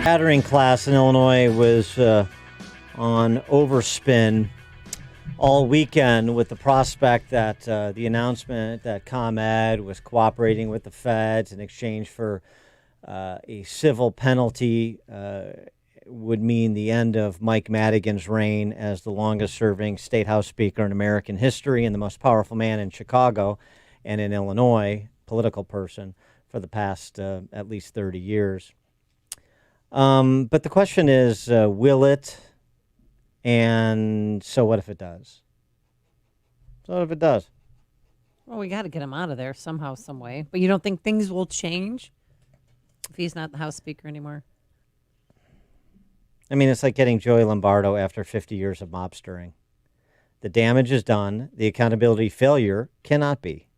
Battering class in Illinois was on overspin all weekend with the prospect that the announcement that ComEd was cooperating with the feds in exchange for a civil penalty would mean the end of Mike Madigan's reign as the longest-serving state house speaker in American history and the most powerful man in Chicago and in Illinois, political person, for the past at least 30 years. But the question is, will it? And so what if it does? So what if it does? Well, we got to get him out of there somehow, some way. But you don't think things will change if he's not the House Speaker anymore? I mean, it's like getting Joey Lombardo after 50 years of mobstering. The damage is done. The accountability failure cannot be.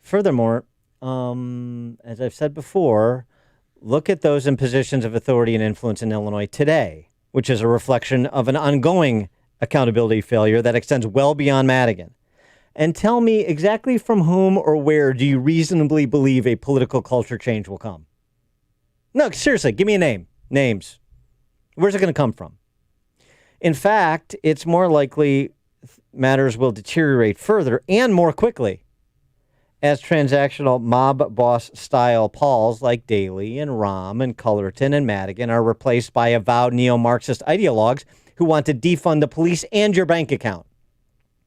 Furthermore, as I've said before, look at those in positions of authority and influence in Illinois today, which is a reflection of an ongoing accountability failure that extends well beyond Madigan. And tell me exactly from whom or where do you reasonably believe a political culture change will come? No, seriously, give me a name. Names. Where's it going to come from? In fact, it's more likely matters will deteriorate further and more quickly as transactional mob boss style Pauls like Daley and Rahm and Cullerton and Madigan are replaced by avowed neo-Marxist ideologues who want to defund the police and your bank account.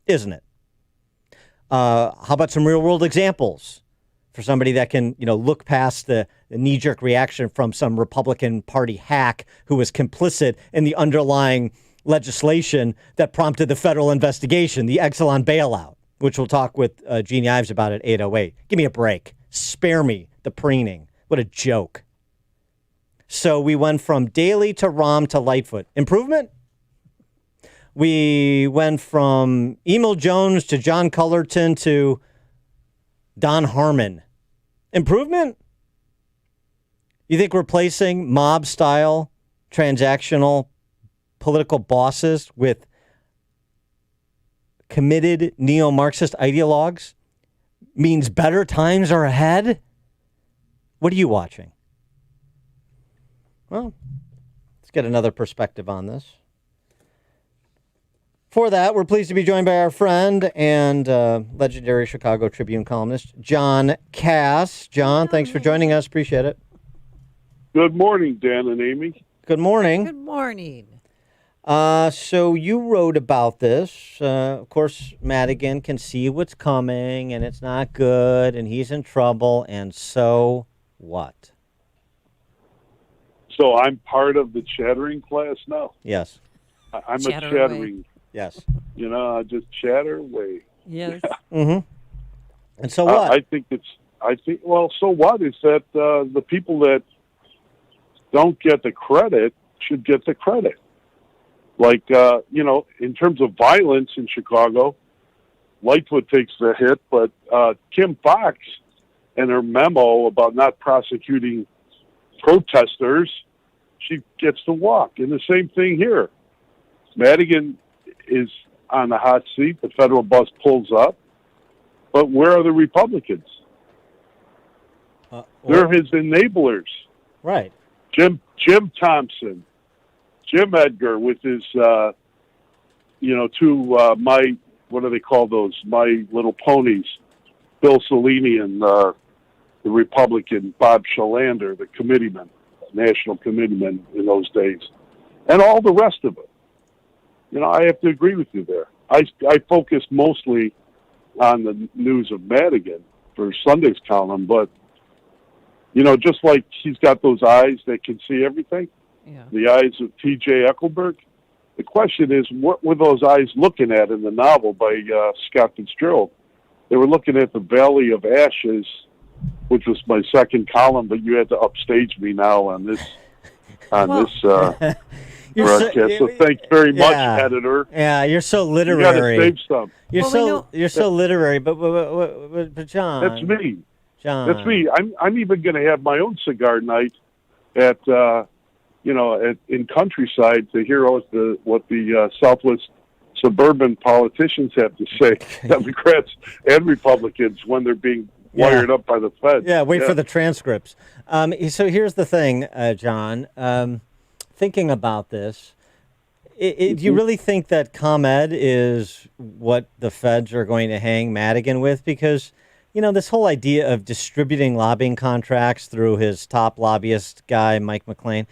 Isn't it? How about some real world examples for somebody that can, look past the knee-jerk reaction from some Republican Party hack who was complicit in the underlying legislation that prompted the federal investigation, the Exelon bailout, which we'll talk with Jeannie Ives about at 8:08. Give me a break. Spare me the preening. What a joke. So we went from Daley to Rahm to Lightfoot. Improvement? We went from Emil Jones to John Cullerton to Don Harmon. Improvement? You think replacing mob-style, transactional, political bosses with committed neo-Marxist ideologues means better times are ahead? What are you watching? Well, let's get another perspective on this. For that, we're pleased to be joined by our friend and legendary Chicago Tribune columnist, John Kass. John, thanks for joining us. Appreciate it. Good morning, Dan and Amy. Good morning. Good morning. So you wrote about this. Of course, Madigan can see what's coming, and it's not good, and he's in trouble, and so what? So I'm part of the chattering class now? Yes. I'm Chatter a chattering. Yes. I just chatter away. Yes. Mm-hmm. And so what? So what is that the people that don't get the credit should get the credit. Like, in terms of violence in Chicago, Lightfoot takes the hit, but Kim Foxx and her memo about not prosecuting protesters, she gets to walk. And the same thing here. Madigan is on the hot seat. The federal bus pulls up. But where are the Republicans? They're his enablers. Right. Jim Thompson, Jim Edgar with his, what do they call those? My Little Ponies. Bill Cellini and the Republican Bob Shalander, the committeeman, national committeeman in those days. And all the rest of it. I have to agree with you there. I focus mostly on the news of Madigan for Sunday's column, but, just like he's got those eyes that can see everything, the eyes of T.J. Eckelberg, the question is, what were those eyes looking at in the novel by Scott Fitzgerald? They were looking at the Valley of Ashes, which was my second column, but you had to upstage me now on this broadcast. So thanks very much, editor. Yeah, you're so literary. You got to save some. You're so literary, but John. That's me. John. That's me. I'm even going to have my own cigar night at in Countryside to hear what the Southwest suburban politicians have to say, Democrats and Republicans, when they're being wired up by the Fed. Yeah, wait for the transcripts. So here's the thing, John. Thinking about this, do you really think that ComEd is what the feds are going to hang Madigan with? Because, this whole idea of distributing lobbying contracts through his top lobbyist guy, Mike McLean,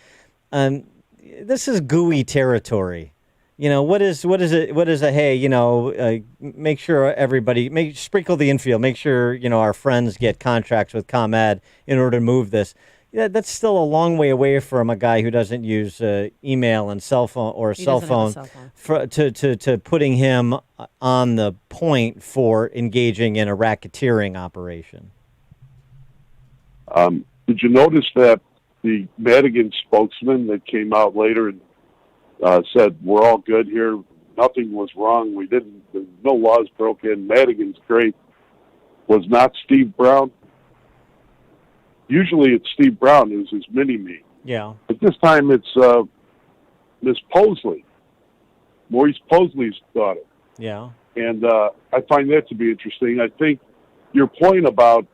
this is gooey territory. What is a, hey, make sure everybody, sprinkle the infield, make sure, our friends get contracts with ComEd in order to move this. Yeah, that's still a long way away from a guy who doesn't use email and cell phone or cell phone, to putting him on the point for engaging in a racketeering operation. Did you notice that the Madigan spokesman that came out later and said, we're all good here, nothing was wrong, no laws broken, Madigan's great, was not Steve Brown? Usually it's Steve Brown who's his mini-me. Yeah. But this time it's Miss Posley, Maurice Posley's daughter. Yeah. And I find that to be interesting. I think your point about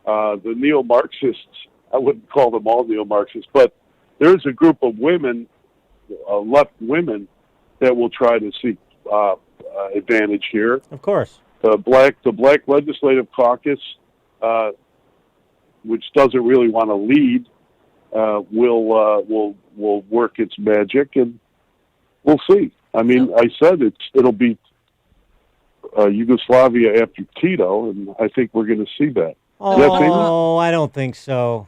the neo-Marxists, I wouldn't call them all neo-Marxists, but there's a group of women, left women, that will try to seek advantage here. Of course. The Black Legislative Caucus, which doesn't really want to lead, will work its magic, and we'll see. I mean, I said it'll be Yugoslavia after Tito, and I think we're going to see that. Oh, I don't think so.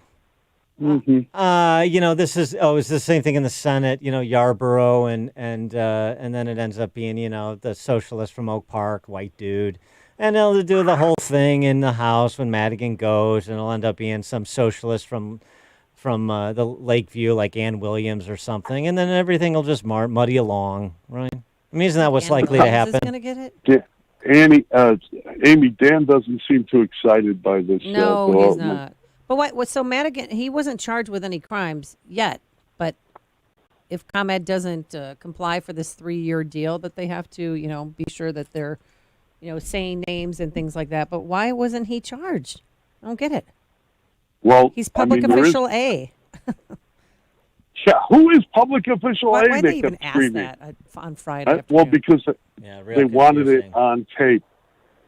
Mm-hmm. This is it's the same thing in the Senate. Yarborough and then it ends up being the socialist from Oak Park, white dude. And they'll do the whole thing in the House when Madigan goes, and it'll end up being some socialist from the Lakeview, like Ann Williams or something, and then everything will just muddy along, right? I mean, isn't that what's likely to happen? Is going to get it? Yeah, Amy, Dan doesn't seem too excited by this. No, he's not. But so Madigan, he wasn't charged with any crimes yet, but if ComEd doesn't comply for this 3-year deal, that they have to, be sure that they're saying names and things like that. But why wasn't he charged? I don't get it. Well, he's public official A. Yeah, who is public official A? Why did they even ask that on Friday? Well, because they wanted it on tape.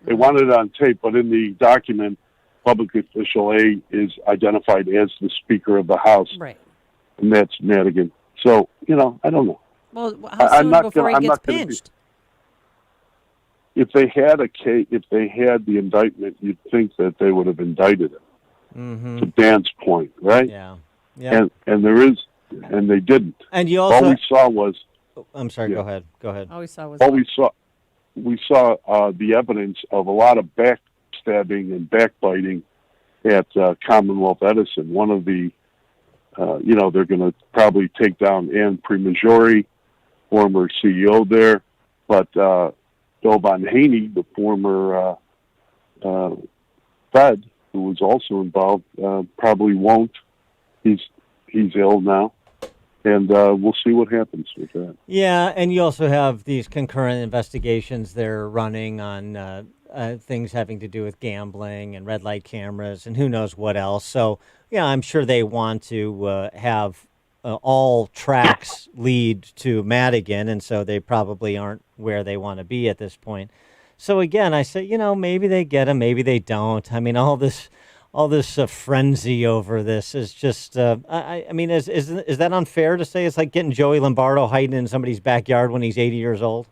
They wanted it on tape, but in the document, public official A is identified as the Speaker of the House. Right. And that's Madigan. So, I don't know. Well, how soon before he gets pinched? If they had the indictment, you'd think that they would have indicted him. Mm-hmm. To Dan's point, right? Yeah. Yeah. And they didn't. And you also all we saw was. I'm sorry. Yeah. Go ahead. All we saw was. We saw the evidence of a lot of backstabbing and backbiting at Commonwealth Edison. One of the, they're going to probably take down Ann Primaggiore, former CEO there, but Doban Haney, the former Fed, who was also involved, probably won't. He's ill now, and we'll see what happens with that. Yeah, and you also have these concurrent investigations they're running on things having to do with gambling and red light cameras and who knows what else. So, yeah, I'm sure they want to have all tracks lead to Madigan, and so they probably aren't where they want to be at this point. So again, I say, maybe they get him, maybe they don't. I mean, all this frenzy over this is just. I mean, is that unfair to say? It's like getting Joey Lombardo hiding in somebody's backyard when he's 80 years old.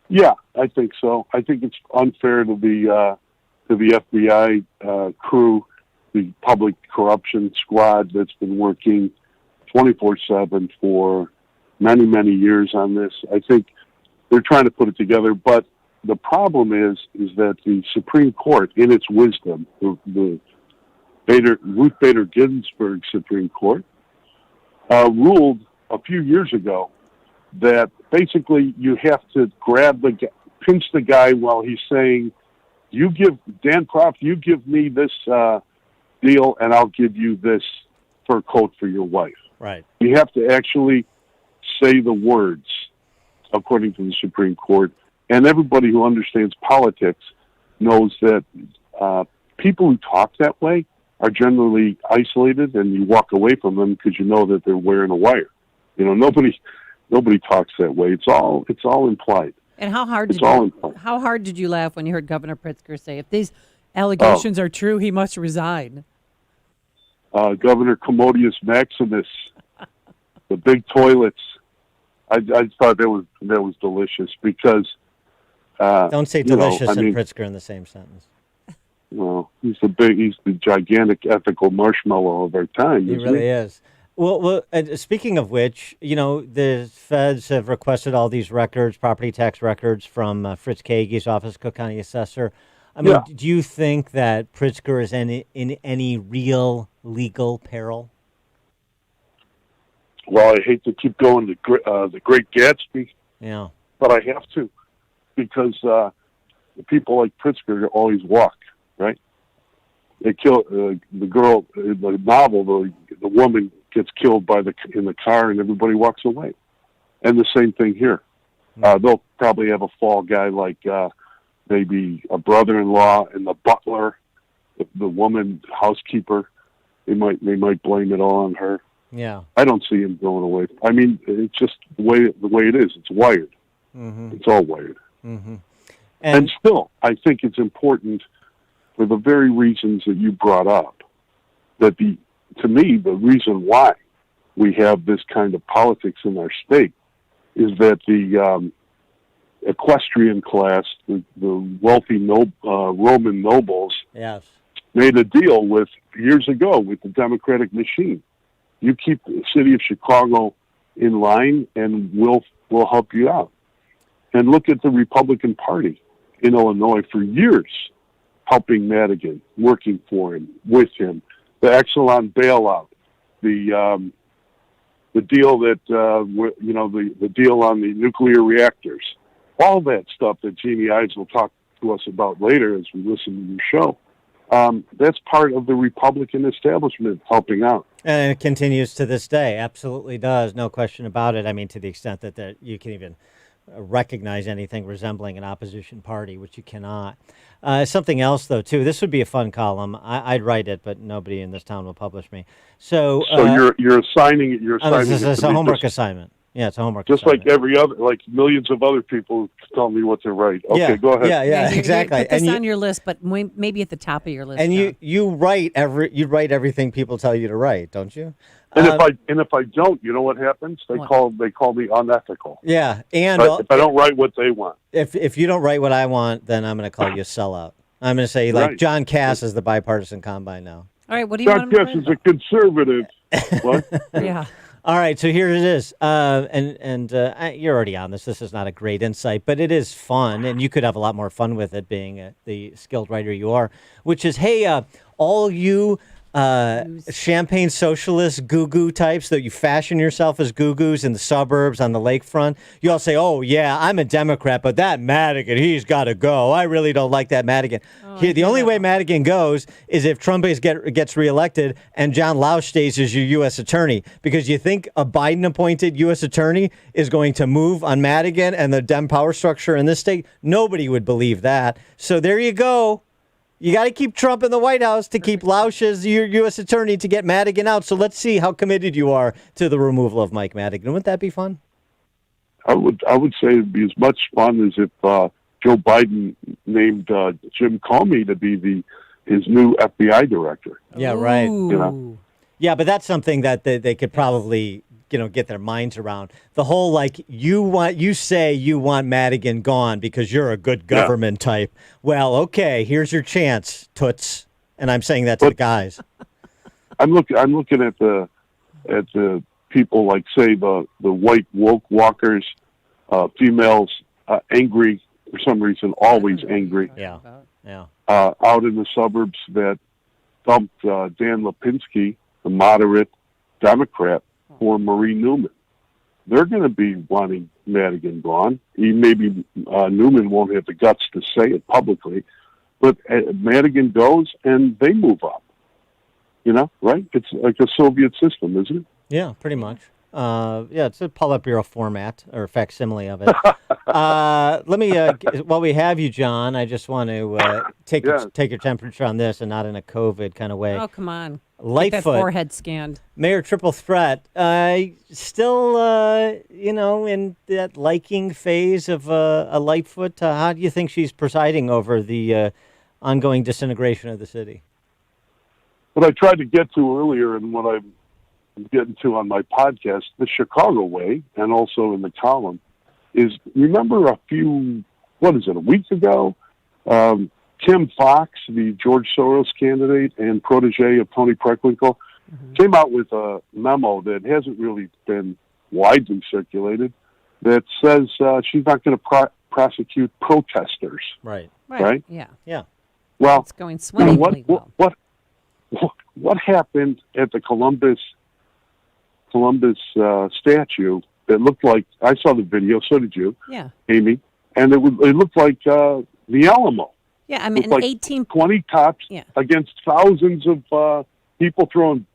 Yeah, I think so. I think it's unfair to the FBI crew, the public corruption squad that's been working 24/7 for many, many years on this. I think they're trying to put it together, but the problem is that the Supreme Court, in its wisdom, the Ruth Bader Ginsburg Supreme Court, ruled a few years ago that basically you have to pinch the guy while he's saying, Dan Proft, you give me this deal and I'll give you this fur coat for your wife. Right. You have to actually say the words, according to the Supreme Court. And everybody who understands politics knows that people who talk that way are generally isolated, and you walk away from them because you know that they're wearing a wire. You know, nobody talks that way. It's all implied. And how hard did you laugh when you heard Governor Pritzker say, if these allegations are true, he must resign? Governor Commodius Maximus, the big toilets. I thought that was delicious because don't say delicious and Pritzker in the same sentence. Well, he's the gigantic ethical marshmallow of our time. He really is. Well, speaking of which, you know, the feds have requested all these records, property tax records from Fritz Kage's office, Cook County Assessor. I mean, do you think that Pritzker is in any real legal peril? Well, I hate to keep going to the Great Gatsby, but I have to, because the people like Pritzker always walk, right? They kill the girl in the novel. The woman gets killed in the car, and everybody walks away. And the same thing here. They'll probably have a fall guy like maybe a brother-in-law and the butler, the woman housekeeper. They might blame it all on her. Yeah, I don't see him going away. I mean, it's just the way it is. It's wired. Mm-hmm. It's all wired. Mm-hmm. And still, I think it's important for the very reasons that you brought up. That to me, the reason why we have this kind of politics in our state is that the equestrian class, the wealthy Roman nobles, made a deal years ago with the Democratic machine. You keep the city of Chicago in line, and we'll help you out. And look at the Republican Party in Illinois for years, helping Madigan, working for him, with him. The Exelon bailout, the deal that the deal on the nuclear reactors, all that stuff that Jeannie Ives will talk to us about later as we listen to your show. That's part of the Republican establishment helping out. And it continues to this day. Absolutely does. No question about it. I mean, to the extent that you can even recognize anything resembling an opposition party, which you cannot. Something else, though, too. This would be a fun column. I'd write it, but nobody in this town will publish me. So you're assigning it. It's a homework assignment. Yeah, it's a homework assignment. Just like millions of other people tell me what to write. Okay, go ahead. Yeah, exactly. Put this on your list, but maybe at the top of your list. And you write everything people tell you to write, don't you? And if I don't, you know what happens? They call me unethical. Yeah, and if I don't write what they want. If you don't write what I want, then I'm going to call you a sellout. I'm going to say John Kass is the bipartisan combine now. All right, what do you want? John Kass is a conservative. What? Yeah. All right, so here it is, and you're already on this. This is not a great insight, but it is fun, and you could have a lot more fun with it, being the skilled writer you are. Which is, hey, all you champagne socialist goo-goo types that you fashion yourself as goo-goos in the suburbs on the lakefront, you all say, oh, yeah, I'm a Democrat, but that Madigan, he's got to go. I really don't like that Madigan. The only way Madigan goes is if Trump gets reelected and John Lausch stays as your U.S. attorney, because you think a Biden-appointed U.S. attorney is going to move on Madigan and the Dem power structure in this state? Nobody would believe that. So there you go. You got to keep Trump in the White House to keep Lausch as your U.S. attorney to get Madigan out. So let's see how committed you are to the removal of Mike Madigan. Wouldn't that be fun? I would say it'd be as much fun as if Joe Biden named Jim Comey to be his new FBI director. Yeah, right. Ooh. Yeah, but that's something that they could probably get their minds around. The whole you say you want Madigan gone because you're a good government type. Well, okay, here's your chance, toots. And I'm saying that to the guys. I'm looking at the people like, say, the white woke walkers, females angry for some reason, always angry. Yeah. Out in the suburbs that dumped Dan Lipinski, the moderate Democrat, for Marie Newman. They're going to be wanting Madigan gone. Maybe Newman won't have the guts to say it publicly, but Madigan goes and they move up. Right? It's like a Soviet system, isn't it? Yeah, pretty much. Yeah, it's a Politburo format or facsimile of it. Let me, while we have you, John, I just want to take your temperature on this, and not in a COVID kind of way. Oh, come on. Get that Lightfoot, forehead scanned. Mayor Triple Threat, still, in that liking phase of a Lightfoot. How do you think she's presiding over the ongoing disintegration of the city? What I tried to get to earlier, and what I'm getting to on my podcast, the Chicago way, and also in the column, is remember a week ago, Tim Fox, the George Soros candidate and protege of Tony Preckwinkle, came out with a memo that hasn't really been widely circulated that says she's not going to prosecute protesters. Right. Yeah. Well, it's going swimmingly well. What happened at the Columbus statue that looked like, I saw the video, so did you, Amy, and it looked like the Alamo. Yeah, I mean, like 20 cops against thousands of people throwing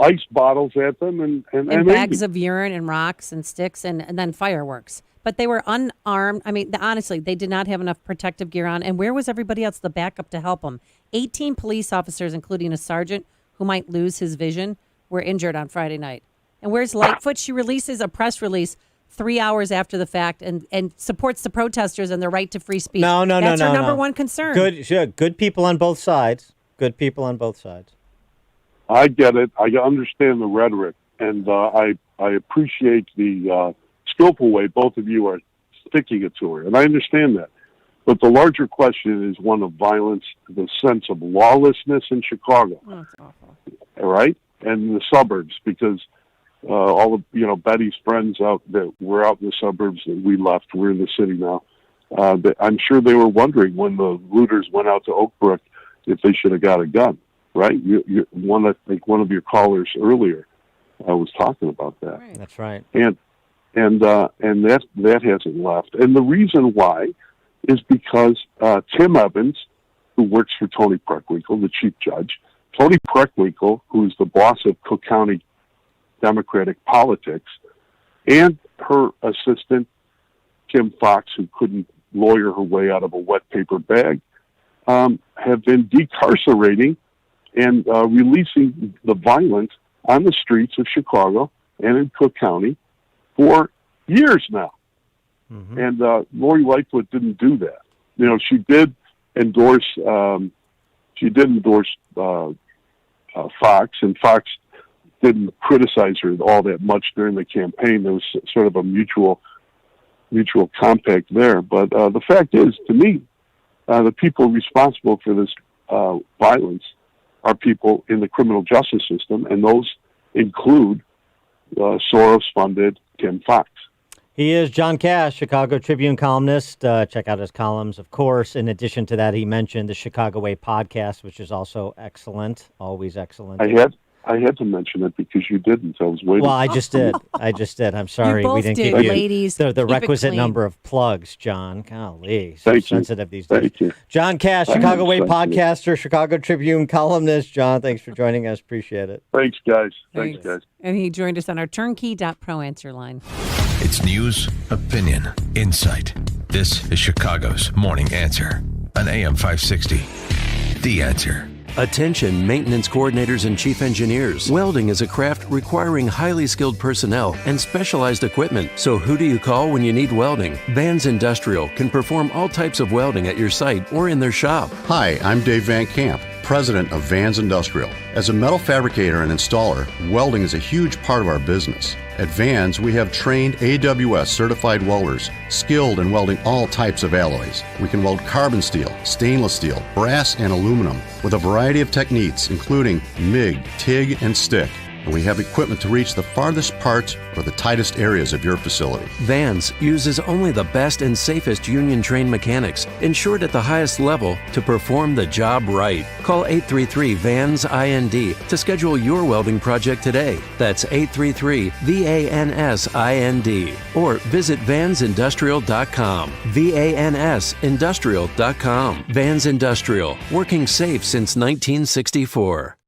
ice bottles at them and bags of urine and rocks and sticks and then fireworks. But they were unarmed. I mean, honestly, they did not have enough protective gear on. And where was everybody else, the backup to help them? 18 police officers, including a sergeant who might lose his vision, were injured on Friday night. And where's Lightfoot? She releases a press release 3 hours after the fact and supports the protesters and their right to free speech. No. That's her number one concern. Good people on both sides. Good people on both sides. I get it. I understand the rhetoric, and I appreciate the skillful way both of you are sticking it to her, and I understand that. But the larger question is one of violence, the sense of lawlessness in Chicago. Oh, that's awful. All right? And the suburbs, because all of Betty's friends out that were out in the suburbs that we left, we're in the city now. I'm sure they were wondering when the looters went out to Oakbrook if they should have got a gun, right? I think one of your callers earlier was talking about that. Right. That's right. And that hasn't left. And the reason why is because Tim Evans, who works for Tony Preckwinkle, the chief judge, Tony Preckwinkle, who's the boss of Cook County Democratic politics, and her assistant, Kim Fox, who couldn't lawyer her way out of a wet paper bag, have been decarcerating and releasing the violence on the streets of Chicago and in Cook County for years now. Mm-hmm. And Lori Lightfoot didn't do that. She did endorse Fox, and Fox didn't criticize her all that much during the campaign. There was sort of a mutual compact there. But the fact is, to me, the people responsible for this violence are people in the criminal justice system, and those include Soros-funded Tim Fox. He is John Kass, Chicago Tribune columnist. Check out his columns, of course. In addition to that, he mentioned the Chicago Way podcast, which is also excellent, always excellent. I had to mention it because you didn't. I was waiting. Well, I just did. I'm sorry. You both we didn't did, give you ladies. the requisite number of plugs, John. Golly, so Thank sensitive you. these days. Thank you. John Kass, Chicago Way podcaster, Chicago Tribune columnist. John, thanks for joining us. Appreciate it. Thanks, guys. Thanks, guys. And he joined us on our turnkey.pro answer line. It's news, opinion, insight. This is Chicago's Morning Answer on AM 560. The Answer. Attention maintenance coordinators and chief engineers. Welding is a craft requiring highly skilled personnel and specialized equipment. So who do you call when you need welding? Vans Industrial can perform all types of welding at your site or in their shop. Hi, I'm Dave Van Camp, president of Vans Industrial. As a metal fabricator and installer, welding is a huge part of our business. At Vans, we have trained AWS certified welders, skilled in welding all types of alloys. We can weld carbon steel, stainless steel, brass, and aluminum with a variety of techniques, including MIG, TIG, and stick. And we have equipment to reach the farthest parts or the tightest areas of your facility. Vans uses only the best and safest union-trained mechanics, insured at the highest level, to perform the job right. Call 833-VANS-IND to schedule your welding project today. That's 833-VANS-IND. Or visit vansindustrial.com. VANSindustrial.com. Vans Industrial, working safe since 1964.